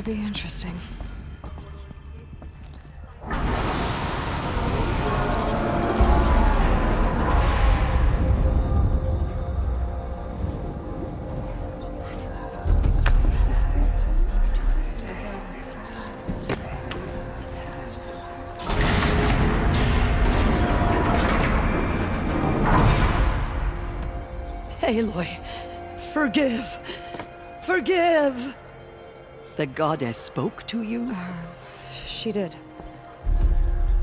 to be interesting. Aloy, forgive! Forgive! The goddess spoke to you? She did.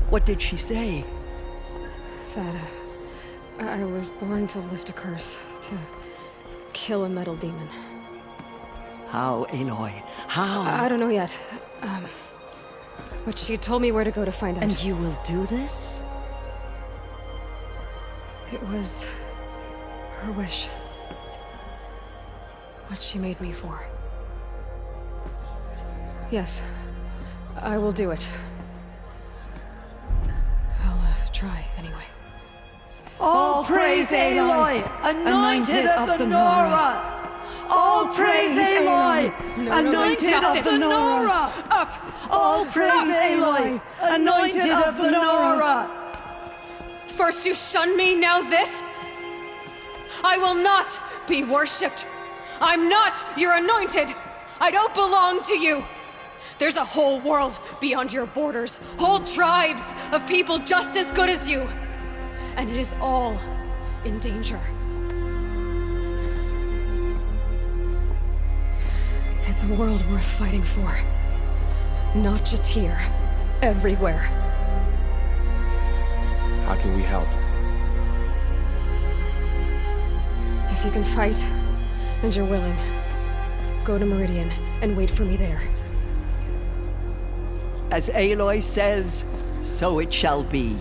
What did she say? That, I was born to lift a curse, to kill a metal demon. How, Aloy? How? I don't know yet. But she told me where to go to find out. And you will do this? It was her wish. What she made me for. Yes, I will do it. I'll try anyway. All praise Aloy, anointed of the Nora! All praise Aloy, anointed of the Nora! Up! All praise Aloy, anointed of the Nora! First you shun me, now this? I will not be worshipped. I'm not your anointed. I don't belong to you. There's a whole world beyond your borders, whole tribes of people just as good as you. And it is all in danger. It's a world worth fighting for. Not just here, everywhere. How can we help? If you can fight, and you're willing, go to Meridian and wait for me there. As Aloy says, so it shall be.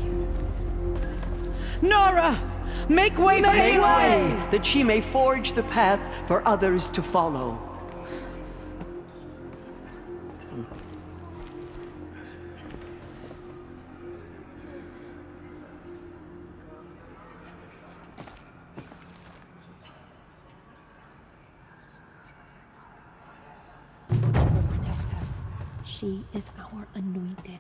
Nora, make way for Make Aloy! way, that she may forge the path for others to follow. Protect us. She is our anointed.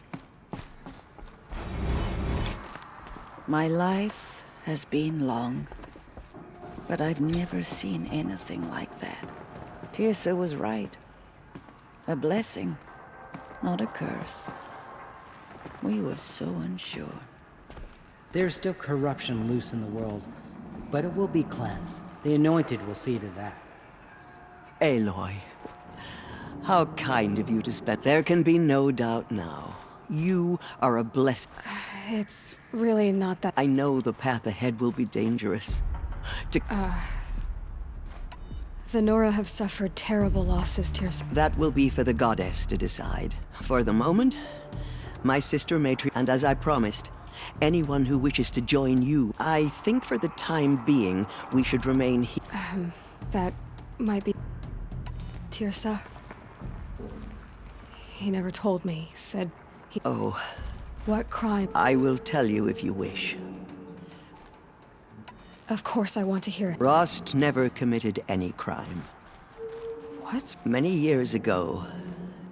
My life has been long, but I've never seen anything like that. Tirsa was right. A blessing, not a curse. We were so unsure. There's still corruption loose in the world, but it will be cleansed. The Anointed will see to that. Aloy, how kind of you to spend. There can be no doubt now. You are a blessing. It's really not that. I know the path ahead will be dangerous. The Nora have suffered terrible losses, Tirsa. That will be for the goddess to decide. For the moment, my sister Matri, and as I promised, anyone who wishes to join you, I think for the time being, we should remain here. That might be Tirsa. He never told me. Said he. Oh, What crime? I will tell you if you wish. Of course I want to hear it. Rost never committed any crime. What? Many years ago,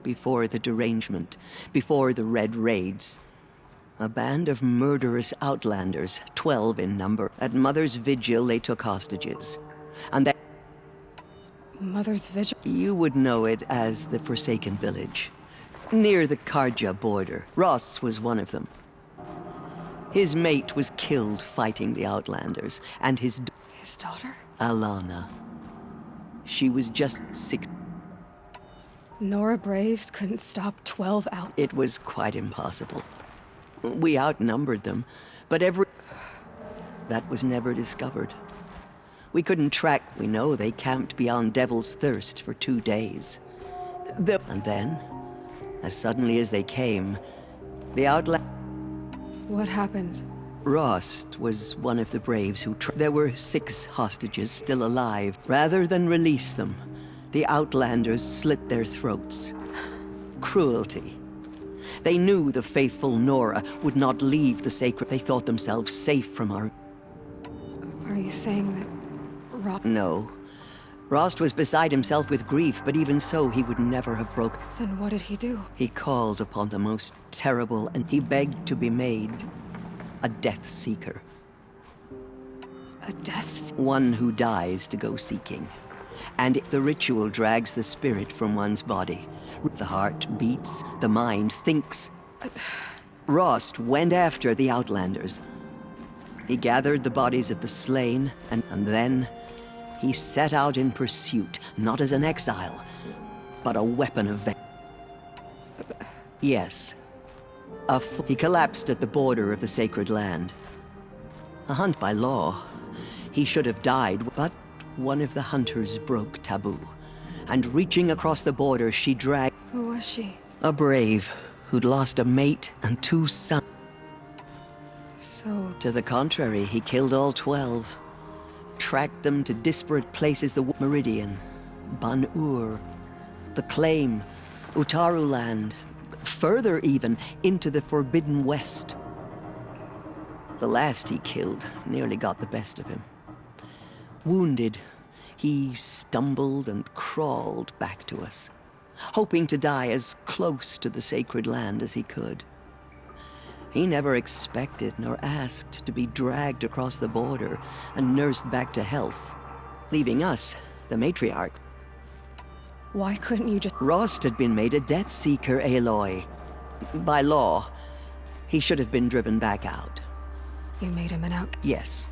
before the derangement, before the Red Raids, a band of murderous outlanders, 12 in number, at Mother's Vigil they took hostages. And that Mother's Vigil? you would know it as the Forsaken Village, near the Karja border. Ross was one of them. His mate was killed fighting the outlanders, and his daughter? Alana. She was just 6. Nora Braves couldn't stop 12 out. It was quite impossible. We outnumbered them, but that was never discovered. We couldn't track. We know they camped beyond Devil's Thirst for 2 days. And then, as suddenly as they came, the outlanders... What happened? Rost was one of the braves who there were 6 hostages still alive. Rather than release them, the outlanders slit their throats. Cruelty. They knew the faithful Nora would not leave the sacred. They thought themselves safe from our... Are you saying that Rob... No. Rost was beside himself with grief, but even so, he would never have broken. Then what did he do? He called upon the most terrible, and he begged to be made a Death Seeker. A death? One who dies to go seeking. And the ritual drags the spirit from one's body. The heart beats, the mind thinks. Rost went after the Outlanders. He gathered the bodies of the slain, and then he set out in pursuit, not as an exile, but a weapon of vengeance. Yes. He collapsed at the border of the sacred land. A hunt by law. He should have died, but one of the hunters broke taboo. And reaching across the border, she dragged... Who was she? A brave who'd lost a mate and 2 sons. So... To the contrary, he killed all 12. Tracked them to disparate places, the Meridian, Ban-Ur, the Claim, Utaru land, further even, into the Forbidden West. The last he killed nearly got the best of him. Wounded, he stumbled and crawled back to us, hoping to die as close to the sacred land as he could. He never expected nor asked to be dragged across the border and nursed back to health, leaving us, the matriarch. Why couldn't you just... Rost had been made a Death Seeker, Aloy. By law, he should have been driven back out. You made him an out... Yes.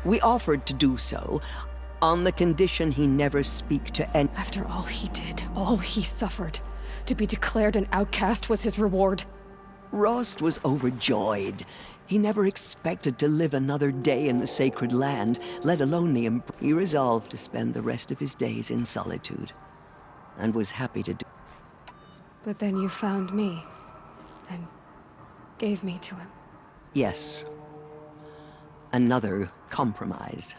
We offered to do so, on the condition he never speak to any... After all he did, all he suffered, to be declared an outcast was his reward. Rost was overjoyed. He never expected to live another day in the sacred land, let alone the He resolved to spend the rest of his days in solitude, and was happy to do. But then you found me, and gave me to him. Yes. Another compromise.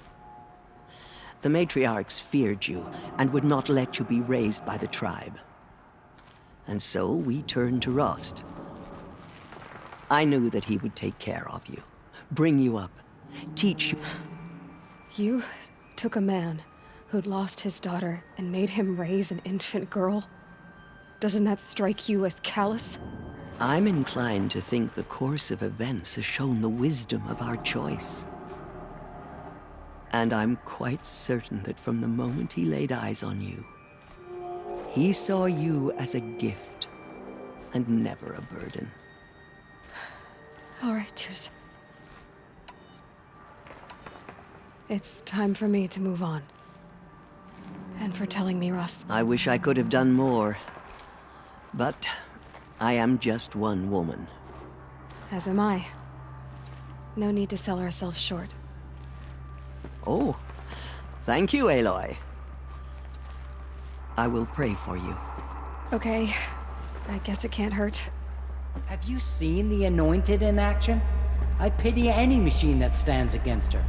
The matriarchs feared you, and would not let you be raised by the tribe. And so we turned to Rost. I knew that he would take care of you, bring you up, teach you. You took a man who'd lost his daughter and made him raise an infant girl? Doesn't that strike you as callous? I'm inclined to think the course of events has shown the wisdom of our choice. And I'm quite certain that from the moment he laid eyes on you, he saw you as a gift and never a burden. All right, Tears. It's time for me to move on. And for telling me, Rost. I wish I could have done more. But I am just one woman. As am I. No need to sell ourselves short. Oh, thank you, Aloy. I will pray for you. Okay, I guess it can't hurt. Have you seen the Anointed in action? I pity any machine that stands against her.